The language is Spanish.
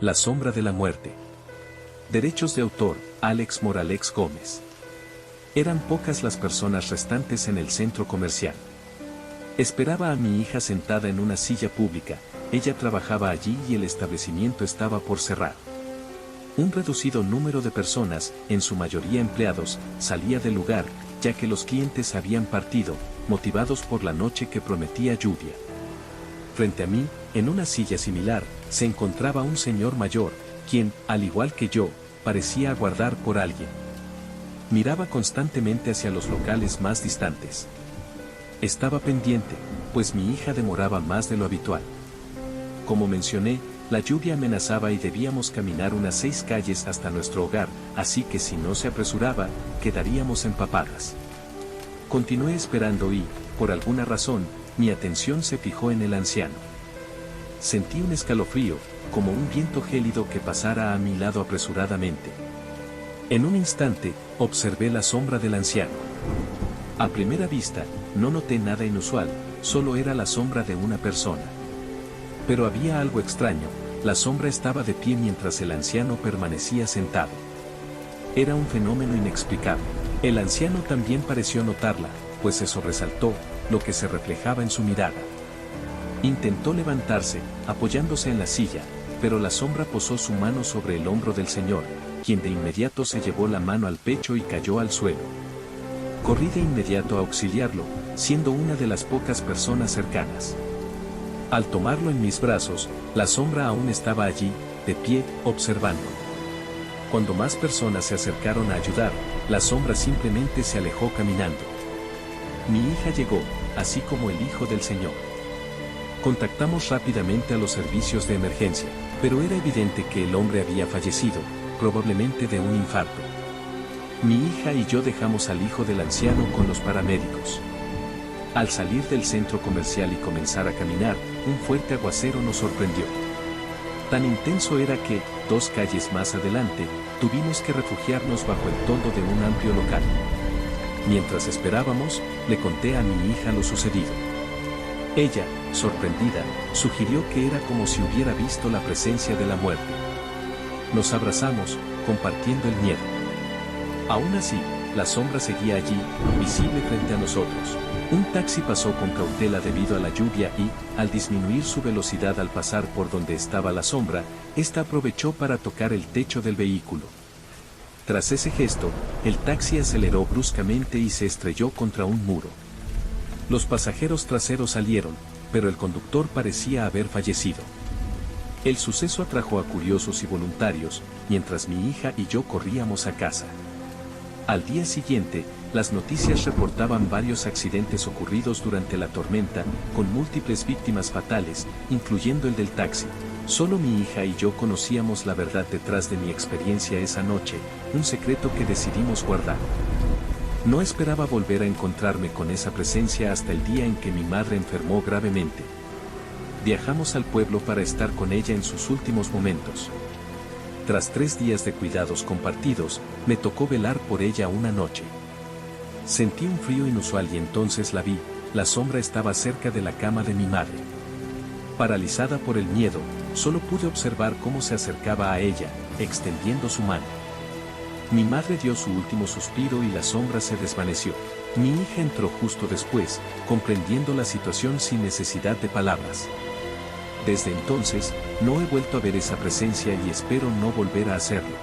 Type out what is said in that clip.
La sombra de la muerte. Derechos de autor, Alex Morales Gómez. Eran pocas las personas restantes en el centro comercial. Esperaba a mi hija sentada en una silla pública, ella trabajaba allí y el establecimiento estaba por cerrar. Un reducido número de personas, en su mayoría empleados, salía del lugar, ya que los clientes habían partido, motivados por la noche que prometía lluvia. Frente a mí, en una silla similar, se encontraba un señor mayor, quien, al igual que yo, parecía aguardar por alguien. Miraba constantemente hacia los locales más distantes. Estaba pendiente, pues mi hija demoraba más de lo habitual. Como mencioné, la lluvia amenazaba y debíamos caminar unas 6 calles hasta nuestro hogar, así que si no se apresuraba, quedaríamos empapadas. Continué esperando y, por alguna razón, mi atención se fijó en el anciano. Sentí un escalofrío, como un viento gélido que pasara a mi lado apresuradamente. En un instante, observé la sombra del anciano. A primera vista, no noté nada inusual, solo era la sombra de una persona. Pero había algo extraño, la sombra estaba de pie mientras el anciano permanecía sentado. Era un fenómeno inexplicable. El anciano también pareció notarla, pues se sobresaltó, lo que se reflejaba en su mirada. Intentó levantarse, apoyándose en la silla, pero la sombra posó su mano sobre el hombro del señor, quien de inmediato se llevó la mano al pecho y cayó al suelo. Corrí de inmediato a auxiliarlo, siendo una de las pocas personas cercanas. Al tomarlo en mis brazos, la sombra aún estaba allí, de pie, observando. Cuando más personas se acercaron a ayudar, la sombra simplemente se alejó caminando. Mi hija llegó, así como el hijo del señor. Contactamos rápidamente a los servicios de emergencia, pero era evidente que el hombre había fallecido, probablemente de un infarto. Mi hija y yo dejamos al hijo del anciano con los paramédicos. Al salir del centro comercial y comenzar a caminar, un fuerte aguacero nos sorprendió. Tan intenso era que, 2 calles más adelante, tuvimos que refugiarnos bajo el toldo de un amplio local. Mientras esperábamos, le conté a mi hija lo sucedido. Ella, sorprendida, sugirió que era como si hubiera visto la presencia de la muerte. Nos abrazamos, compartiendo el miedo. Aún así, la sombra seguía allí, visible frente a nosotros. Un taxi pasó con cautela debido a la lluvia y, al disminuir su velocidad al pasar por donde estaba la sombra, ésta aprovechó para tocar el techo del vehículo. Tras ese gesto, el taxi aceleró bruscamente y se estrelló contra un muro. Los pasajeros traseros salieron, pero el conductor parecía haber fallecido. El suceso atrajo a curiosos y voluntarios, mientras mi hija y yo corríamos a casa. Al día siguiente, las noticias reportaban varios accidentes ocurridos durante la tormenta, con múltiples víctimas fatales, incluyendo el del taxi. Solo mi hija y yo conocíamos la verdad detrás de mi experiencia esa noche, un secreto que decidimos guardar. No esperaba volver a encontrarme con esa presencia hasta el día en que mi madre enfermó gravemente. Viajamos al pueblo para estar con ella en sus últimos momentos. Tras 3 días de cuidados compartidos, me tocó velar por ella una noche. Sentí un frío inusual y entonces la vi, la sombra estaba cerca de la cama de mi madre. Paralizada por el miedo, solo pude observar cómo se acercaba a ella, extendiendo su mano. Mi madre dio su último suspiro y la sombra se desvaneció. Mi hija entró justo después, comprendiendo la situación sin necesidad de palabras. Desde entonces, no he vuelto a ver esa presencia y espero no volver a hacerlo.